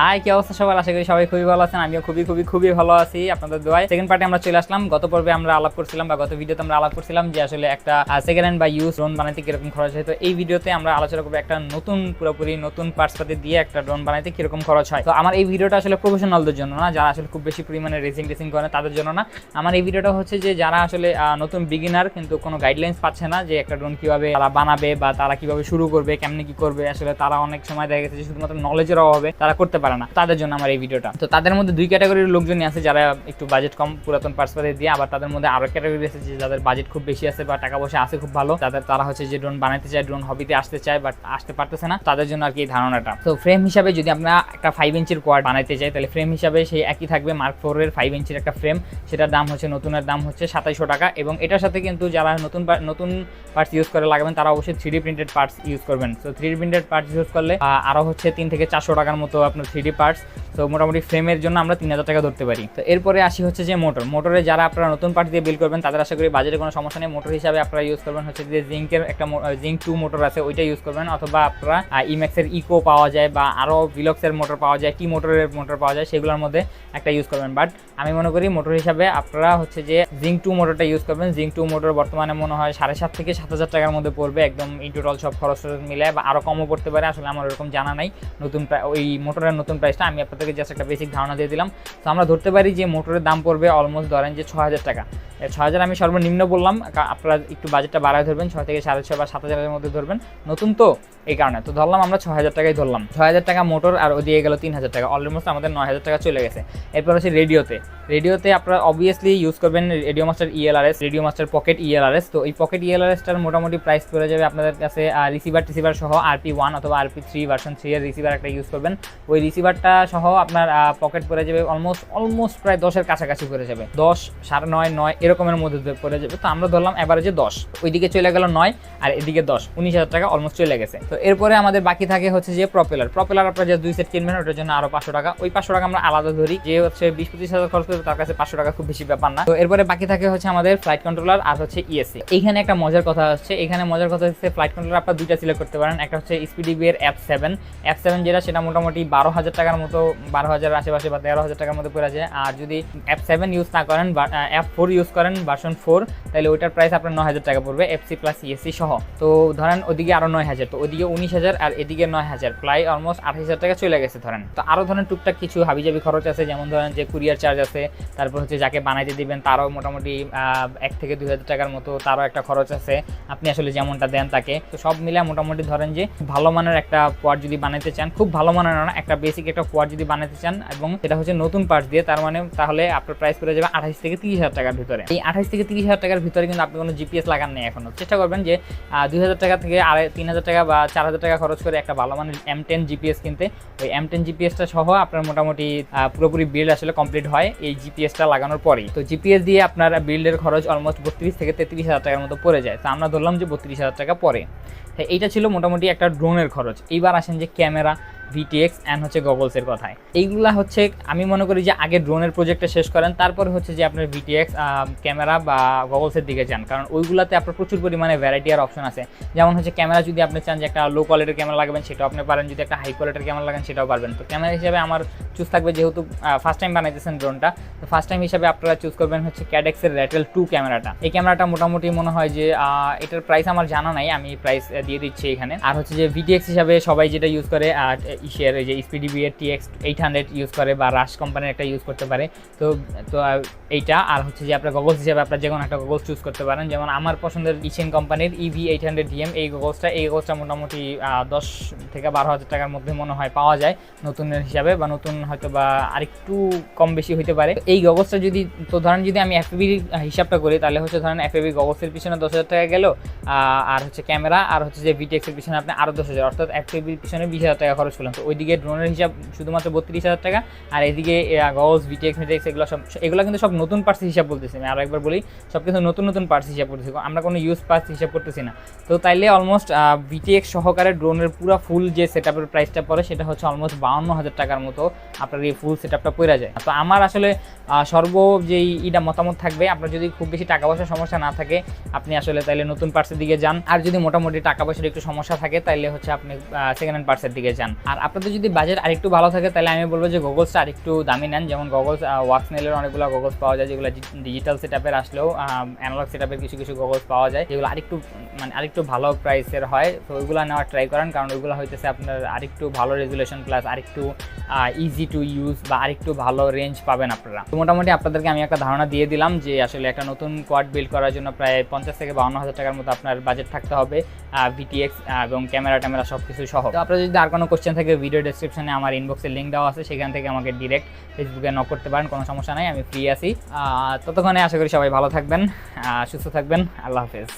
High, কি অবস্থা সবার? আশা করি সবাই খুবই ভালো আছেন। আমিও খুবই ভালো আছি আপনাদের দোয়ায়। সেকেন্ড পার্টে আমরা চলে আসলাম। গত পর্বে আমরা আলাপ করছিলাম বা গত ভিডিওতে আমরা আলাপ করছিলাম যে আসলে একটা সেকেন্ড হ্যান্ড বা ইউজ ড্রোন বানাইতে কিরকম খরচ হয়। তো এই ভিডিওতে আমরা আলোচনা করবো একটা পুরোপুরি নতুন পার্টসপাতি দিয়ে একটা ড্রোন বানাইতে কিরকম খরচ হয়। তো আমার এই ভিডিওটা আসলে প্রফেশনালদের জন্য না, যারা আসলে খুব বেশি পরিমাণে রেসিং করে তাদের জন্য না। আমার এই ভিডিওটা হচ্ছে যে যারা আসলে নতুন বিগিনার, কিন্তু কোনো গাইডলাইন্স পাচ্ছে না যে একটা ড্রোন কিভাবে তারা বানাবে বা তারা কিভাবে শুরু করবে, কেমনে কি করবে। আসলে তারা অনেক সময় দেখা গেছে যে শুধুমাত্র নলেজের অভাবে তারা করতে পারে না, তাদের জন্য আমার এই ভিডিওটা। তো তাদের মধ্যে দুই ক্যাটাগরির লোকজনই আছে, যারা একটু বাজেট কম পুরাতন পার্টসপাতি দিয়ে, আবার তাদের মধ্যে আরো ক্যাটাগরি আছে যাদের বাজেট খুব বেশি আছে বা টাকা পয়সা আছে খুব ভালো, তারা হচ্ছে যে ড্রোন বানাতে চায়, ড্রোন হবিতে আসতে চায় বাট আসতে পারতেছে না, তাদের জন্য আর কি এই ধারণাটা। তো ফ্রেম হিসাবে যদি আমরা একটা 5 ইঞ্চির কোয়াড বানাইতে চাই, তাহলে ফ্রেম হিসাবে সেই একই থাকবে। Mark 4 এর 5 ইঞ্চির একটা ফ্রেম, সেটার দাম হচ্ছে, নতুনের দাম হচ্ছে 2700 টাকা। এবং এটার সাথে কিন্তু যারা নতুন পার্টস ইউজ করে লাগাবেন তারা অবশ্যই 3D প্রিন্টেড পার্টস ইউজ করবেন। So 3D printed parts use করলে আরো হচ্ছে 3 থেকে 400 টাকার মতো আপনার 3D পার্টস। তো মোটামুটি ফ্রেমের জন্য আমরা 3000 টাকা ধরতে পারি। তো এরপরে আসি হচ্ছে যে মোটরে যারা আপনারা নতুন পার্ট দিয়ে বিল্ড করবেন তাদের আশা করি বাজেটে কোনো সমস্যা নেই। মোটর হিসাবে আপনারা ইউজ করবেন হচ্ছে যে জিঙ্কের একটা জিঙ্ক 2 মোটর আছে, ওইটা ইউজ করবেন। অথবা আপনারা ইম্যাক্সের ইকো পাওয়া যায় বা আরও ভিলক্সের মোটর পাওয়া যায়, টি মোটরের মোটর পাওয়া যায়, সেগুলোর মধ্যে একটা ইউজ করবেন। বাট আমি মনে করি মোটর হিসাবে আপনারা হচ্ছে যে জিঙ্ক 2 মোটরটা ইউজ করবেন। জিঙ্ক 2 মোটর বর্তমানে মনে হয় 7,500 থেকে 7,000 টাকার মধ্যে পড়বে, একদম ইন টোটাল সব খরচ মিলে, বা আরও কমও পড়তে পারে। আসলে আমার এরকম জানা নাই নতুন ওই মোটরের নতুন প্রাইসটা, আমি আপনাদেরকে জাস্ট একটা বেসিক ধারণা দিয়ে দিলাম। তো আমরা ধরতে পারি যে মোটরের দাম পড়বে অলমোস্ট ধরেন যে 6,000 টাকা। 6,000 আমি সর্বনিম্ন বললাম, আপনারা একটু বাজেটটা বাড়ায় ধরবেন, 6 থেকে 6,500 বা 7,000-এর মধ্যে ধরবেন, নতুন তো এই কারণে। তো ধরলাম আমরা 6,000 টাকাই ধরলাম, 6,000 টাকা মোটর আর ওদিকে গেল 3,000 টাকা, অলমোস্ট আমাদের 9,000 টাকা চলে গেছে। এরপর হচ্ছে রেডিওতে আপনারা অবভিয়াসলি ইউজ করবেন radio master ELRS, radio master pocket ELRS। তো এই পকেট ELRSটার মোটামুটি প্রাইস পড়ে যাবে আপনাদের কাছে রিসিভার সহ RP1 অথবা RP3 ভার্সন 3 এর রিসিভার একটা ইউজ করবেন। ওই রিসিভারটা সহ আপনার পকেট পড়ে যাবে অলমোস্ট প্রায় 10-এর কাছাকাছি পড়ে যাবে, 10, 9.5 এরকমের মধ্যে পড়ে যাবে। তো আমরা ধরলাম এভারেজে 10, ওইদিকে চলে গেল 9 আর এদিকে 10, 19,000 টাকা অলমোস্ট চলে গেছে। তো এরপরে আমাদের বাকি থাকে হচ্ছে যে প্রপেলার আপনারা যে 2 সেট কিনবেন ওটার জন্য আরো 500 টাকা। ওই 500 টাকা আমরা আলাদা ধরি, যে হচ্ছে 20-25,000 খরচ করবে তার কাছে 500 টাকা খুব বেশি ব্যাপার না। তো এরপরে বাকি থাকে হচ্ছে আমাদের ফ্লাইট কন্ট্রোলার আর হচ্ছে ESC। এইখানে একটা মজার কথা হচ্ছে, ফ্লাইট কন্ট্রোলার আপনারা দুইটা সিলেক্ট করতে পারেন। একটা হচ্ছে SPDB এর F7 যেটা, সেটা মোটামুটি 12,000 টাকার মতো, 12,000 আশেপাশে বা 13,000 টাকার মতো পড়ে যায়। আর যদি F7 ইউজ না করেন বা F4 ইউজ করেন ভার্সন 4, তাহলে ওইটার প্রাইস আপনার 9,000 টাকা পড়বে, FC প্লাস ESC সহ। তো ধরেন ওদিকে আরো 9,000, তো ওদিকে 19,000 আর এদিকে 9,000, প্রায় অলমোস্ট 28,000 টাকা চলে গেছে ধরেন। তো আরো ধরেন টুকটাক কিছু হাবিজাবি খরচ আছে, যেমন ধরেন যে কুরিয়ার চার্জ আছে, তারপর হচ্ছে যাকে বানাইতে দিবেন তারও মোটামুটি 1 থেকে 2,000 টাকার মতো তারও একটা খরচ আছে, আপনি আসলে যেমনটা দেন তাকে। তো সব মিলে মোটামুটি ধরেন যে ভালো মানের একটা কোয়াড যদি বানাইতে চান, খুব ভালো মানের না, একটা বেসিক একটা কোয়াড যদি বানাইতে চান এবং সেটা হচ্ছে নতুন পার্টস দিয়ে, তাহলে আপনার প্রাইস পড়ে যাবে 28 থেকে 30,000 টাকার ভিতরে। এই 28 থেকে 30,000 টাকার ভিতরে কিন্তু আপনি কোনো GPS লাগান নেই এখনো। চেষ্টা করবেন যে 2,000 টাকা থেকে 3,000 টাকা বা 4,000 টাকা খরচ করে একটা ভালো মানের M10 GPS কিনতে। ওই M10 GPS-টা সহ আপনার মোটামুটি পুরোপুরি বিল্ড আসলে কমপ্লিট হয় এই GPS-টা লাগানোর পরেই। তো GPS দিয়ে আপনার বিল্ডের খরচ অলমোস্ট 32 থেকে 33,000 টাকার মতো পড়ে যায়। তো আমরা ধরলাম যে 32,000 টাকা পরে। এইটা ছিল মোটামুটি একটা ড্রোনের খরচ। এইবার আসেন যে ক্যামেরা, VTX অ্যান্ড হচ্ছে গগলসের কথায়। এইগুলা হচ্ছে আমি মনে করি যে আগে ড্রোনের প্রজেক্টটা শেষ করেন, তারপরে হচ্ছে যে আপনার VTX ক্যামেরা বা গগলসের দিকে যান, কারণ ওইগুলাতে আপনার প্রচুর পরিমাণে ভ্যারাইটি আর অপশন আছে। যেমন হচ্ছে ক্যামেরা, যদি আপনি চান যে একটা লো কোয়ালিটির ক্যামেরা লাগাবেন সেটাও আপনি পারেন, যদি একটা হাই কোয়ালিটির ক্যামেরা লাগান সেটাও পারবেন। তো ক্যামেরা হিসাবে আমার চুজ থাকবে, যেহেতু ফার্স্ট টাইম বানাইতেছেন ড্রোনটা, তো ফার্স্ট টাইম হিসাবে আপনারা চুজ করবেন হচ্ছে ক্যাডেক্সের রেটেল 2 ক্যামেরাটা। এই ক্যামেরাটা মোটামুটি মনে হয় যে এটার প্রাইস আমার জানা নাই, আমি প্রাইস দিয়ে দিচ্ছি এখানে। আর হচ্ছে যে VTX হিসাবে সবাই যেটা ইউজ করে যে SPDB এর TX800 ইউজ করে বা রাশ কোম্পানির একটা ইউজ করতে পারে। তো এইটা। আর হচ্ছে যে আপনার গগলস হিসাবে আপনার যে কোনো একটা গগলস চুজ করতে পারেন, যেমন আমার পছন্দের ইচেন কোম্পানির EV800DM এই গগলসটা মোটামুটি 10 থেকে 12,000 টাকার মধ্যে মনে হয় পাওয়া যায় নতুনের হিসাবে, বা নতুন হয়তো বা আরেকটু কম বেশি হইতে পারে। এই গগলসটা যদি, তো ধরেন যদি আমি FPV হিসাবটা করি, তাহলে হচ্ছে ধরেন FPV গগলসের পিছনে 10,000 টাকা গেল, আর হচ্ছে ক্যামেরা আর হচ্ছে যে VTX এর পিছনে আপনি আরো 10,000, অর্থাৎ FPV এর পিছনে 20,000 টাকা খরচ করলেন। তো ওইদিকে ড্রোনের হিসাব শুধুমাত্র 32,000 টাকা, আর এদিকে গগলস, VTX এগুলো কিন্তু সব নতুন পার্টস হিসাব বলতেছি। আমি আরো একবার বলি, সব কিছু নতুন পার্টস হিসাব করতেছি, আমরা কোনো ইউজ পার্টস হিসাব করতেছি না। তো তাইলে অলমোস্ট VTX সহকারে ড্রোনের পুরো ফুল যে সেটআপের প্রাইসটা পড়ে সেটা হচ্ছে অলমোস্ট 52,000 টাকার মতো আপনার এই ফুল সেটআপটা পড়ে যায়। তো আমার আসলে যেই মতামত থাকবে, আপনার যদি খুব বেশি টাকা পয়সার সমস্যা না থাকে আপনি আসলে তাইলে নতুন পার্টসের দিকে যান, আর যদি মোটামুটি টাকা পয়সার একটু সমস্যা থাকে তাইলে হচ্ছে আপনি সেকেন্ড হ্যান্ড পার্টসের দিকে যান। আর আর আপনাদের যদি বাজেট আরেকটু ভালো থাকে তাহলে আমি বলবো যে গগলসটা আরেকটু দামি নেন, যেমন গগলস ওয়াক্সনেলের অনেকগুলো গগলস পাওয়া যায় যেগুলো ডিজিটাল সেটআপের আসলেও অ্যানালগ সেটআপের কিছু কিছু গগলস পাওয়া যায় যেগুলো আরেকটু ভালো প্রাইসের হয়, তো ওইগুলো নেওয়ার ট্রাই করেন, কারণ ওইগুলো হইতেছে আপনার আরেকটু ভালো রেজুলেশন প্লাস আরেকটু ইজি টু ইউজ বা আরেকটু ভালো রেঞ্জ পাবেন আপনারা। তো মোটামুটি আপনাদেরকে আমি একটা ধারণা দিয়ে দিলাম যে আসলে একটা নতুন কোয়াড বিল্ড করার জন্য প্রায় 50 থেকে 52 হাজার টাকার মতো আপনার বাজেট থাকতে হবে, ভিটিএক্স এবং ক্যামেরা সব কিছু সহ। তো আপনার যদি আর কোনো কোশ্চেন থাকে ভিডিও ডেসক্রিপশনে আমার ইনবক্সের লিঙ্ক দেওয়া আছে, সেখান থেকে আমাকে ডিরেক্ট ফেসবুকে নক করতে পারেন, কোনো সমস্যা নাই, আমি ফ্রি আছি। ততক্ষণে আশা করি সবাই ভালো থাকবেন, সুস্থ থাকবেন, আল্লাহ হাফেজ।